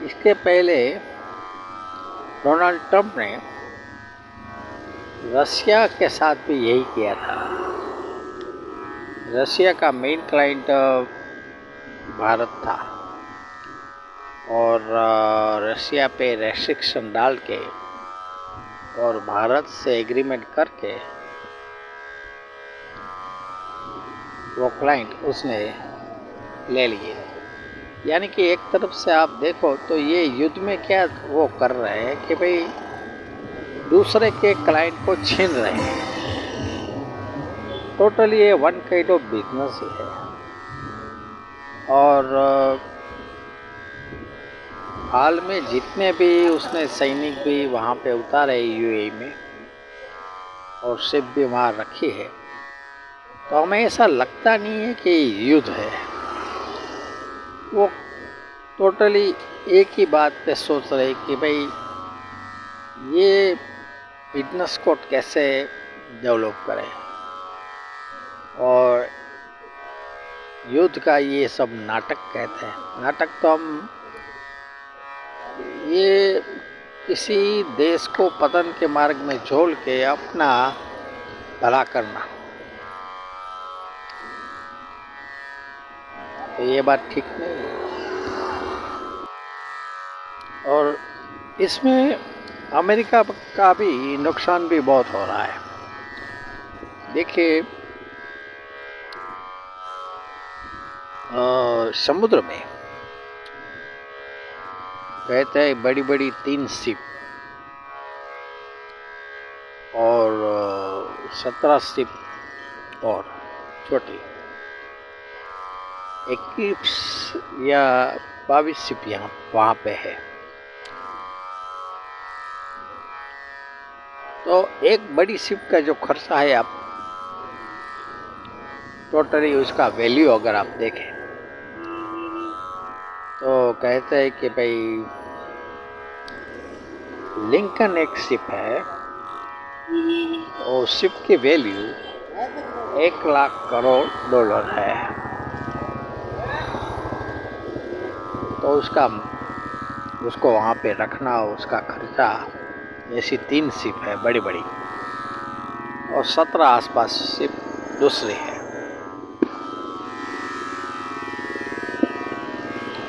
इसके पहले Donald Trump ने रशिया के साथ भी यही किया था। रशिया का मेन क्लाइंट भारत था और रशिया पे रेस्ट्रिक्शन डाल के और भारत से एग्रीमेंट करके वो क्लाइंट उसने ले लिए। यानी कि एक तरफ से आप देखो तो ये युद्ध में क्या वो कर रहे हैं कि भाई दूसरे के क्लाइंट को छीन रहे हैं। टोटली ये वन काइंड ऑफ बिजनेस ही है। और हाल में जितने भी उसने सैनिक भी वहाँ पे उतारे यूएई में और शिप भी वहाँ रखी है, तो हमें ऐसा लगता नहीं है कि युद्ध है। वो टोटली एक ही बात पे सोच रहे कि भाई ये बिजनेस को कैसे डेवलप करें और युद्ध का ये सब नाटक कहते हैं। नाटक तो हम ये किसी देश को पतन के मार्ग में झोल के अपना भला करना, तो ये बात ठीक नहीं है। और इसमें अमेरिका का भी नुकसान भी बहुत हो रहा है। देखिए समुद्र में कहते हैं बड़ी बड़ी 3 शिप और 17 शिप और छोटी 21 या 22 शिप यहाँ वहाँ पे है। तो एक बड़ी शिप का जो खर्चा है, आप टोटली उसका वैल्यू अगर आप देखें तो कहते हैं कि भाई लिंकन एक शिप है और शिप की वैल्यू 1 लाख करोड़ डॉलर है। तो उसको वहाँ पे रखना, उसका खर्चा, ऐसी 3 शिप है बड़ी बड़ी और 17 आसपास शिप दूसरी है।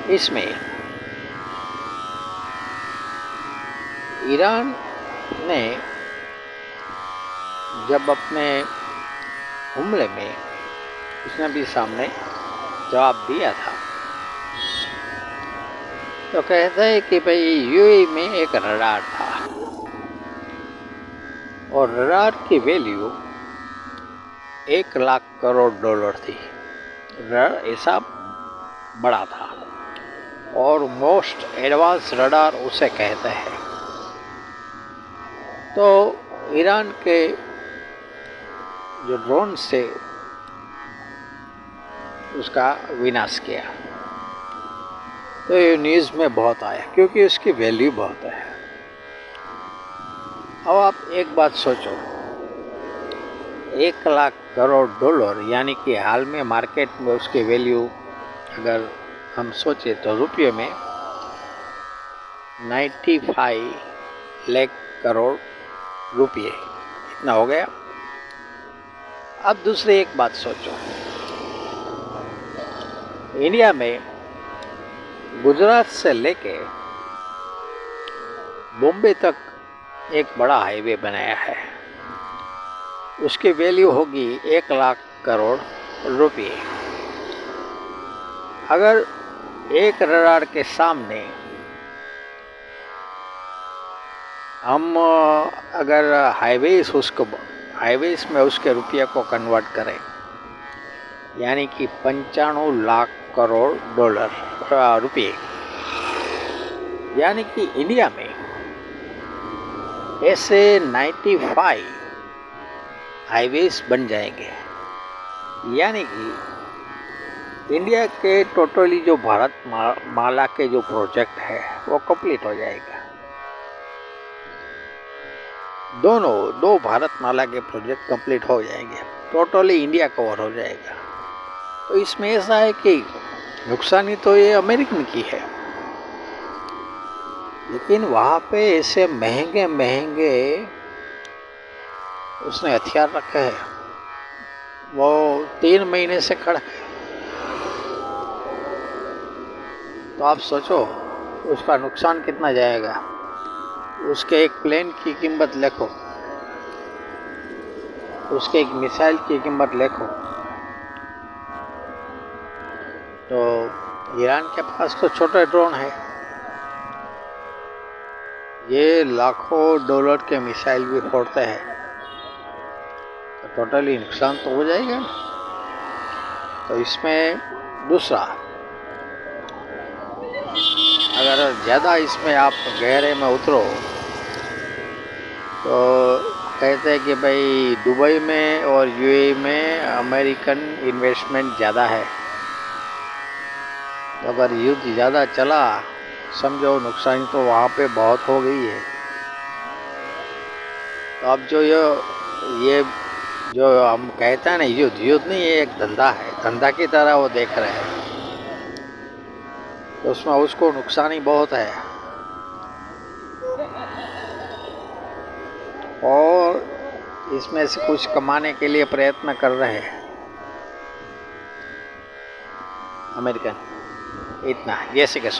इसमें ईरान ने जब अपने हमले में उसने भी सामने जवाब दिया था, तो कहता है कि भाई यूएई में एक रडार था और रडार की वैल्यू 1 लाख करोड़ डॉलर थी। रडार ऐसा बड़ा था और मोस्ट एडवांस रडार उसे कहते हैं। तो ईरान के जो ड्रोन से उसका विनाश किया, तो ये न्यूज़ में बहुत आया क्योंकि उसकी वैल्यू बहुत है। अब आप एक बात सोचो, 1 लाख करोड़ डॉलर यानी कि हाल में मार्केट में उसकी वैल्यू अगर हम सोचे तो रुपये में 95 लाख करोड़ रुपये इतना हो गया। अब दूसरी एक बात सोचो, इंडिया में गुजरात से लेके बॉम्बे तक एक बड़ा हाईवे बनाया है, उसकी वैल्यू होगी 1 लाख करोड़ रुपये। अगर एक रडार के सामने हम अगर हाईवेज में उसके रुपये को कन्वर्ट करें, यानी कि 95 लाख करोड़ डॉलर रुपये, यानी कि इंडिया में ऐसे 95 हाईवेज बन जाएंगे। यानी कि इंडिया के टोटली जो भारत माला के जो प्रोजेक्ट है वो कंप्लीट हो जाएगा। दो भारत माला के प्रोजेक्ट कंप्लीट हो जाएंगे, टोटली इंडिया कवर हो जाएगा। तो इसमें ऐसा है कि नुकसानी तो ये अमेरिकन की है, लेकिन वहाँ पे ऐसे महंगे महंगे उसने हथियार रखे हैं, वो 3 महीने से खड़ा। तो आप सोचो उसका नुकसान कितना जाएगा। उसके एक प्लेन की कीमत लिखो, उसके एक मिसाइल की कीमत लिखो। तो ईरान के पास तो छोटे ड्रोन है, ये लाखों डॉलर के मिसाइल भी फोड़ते हैं, तो टोटली नुकसान तो हो जाएगा ना। तो इसमें दूसरा, अगर ज़्यादा इसमें आप गहरे में उतरो तो कहते हैं कि भाई दुबई में और यूएई में अमेरिकन इन्वेस्टमेंट ज़्यादा है। तो अगर युद्ध ज़्यादा चला, समझो नुकसान तो वहाँ पे बहुत हो गई है। तो अब जो ये जो हम कहते हैं ना, युद्ध नहीं, ये एक धंधा है, धंधा की तरह वो देख रहे हैं। तो उसमें उसको नुकसान ही बहुत है। और इसमें से कुछ कमाने के लिए प्रयत्न कर रहे हैं अमेरिकन। इतना जैसे कि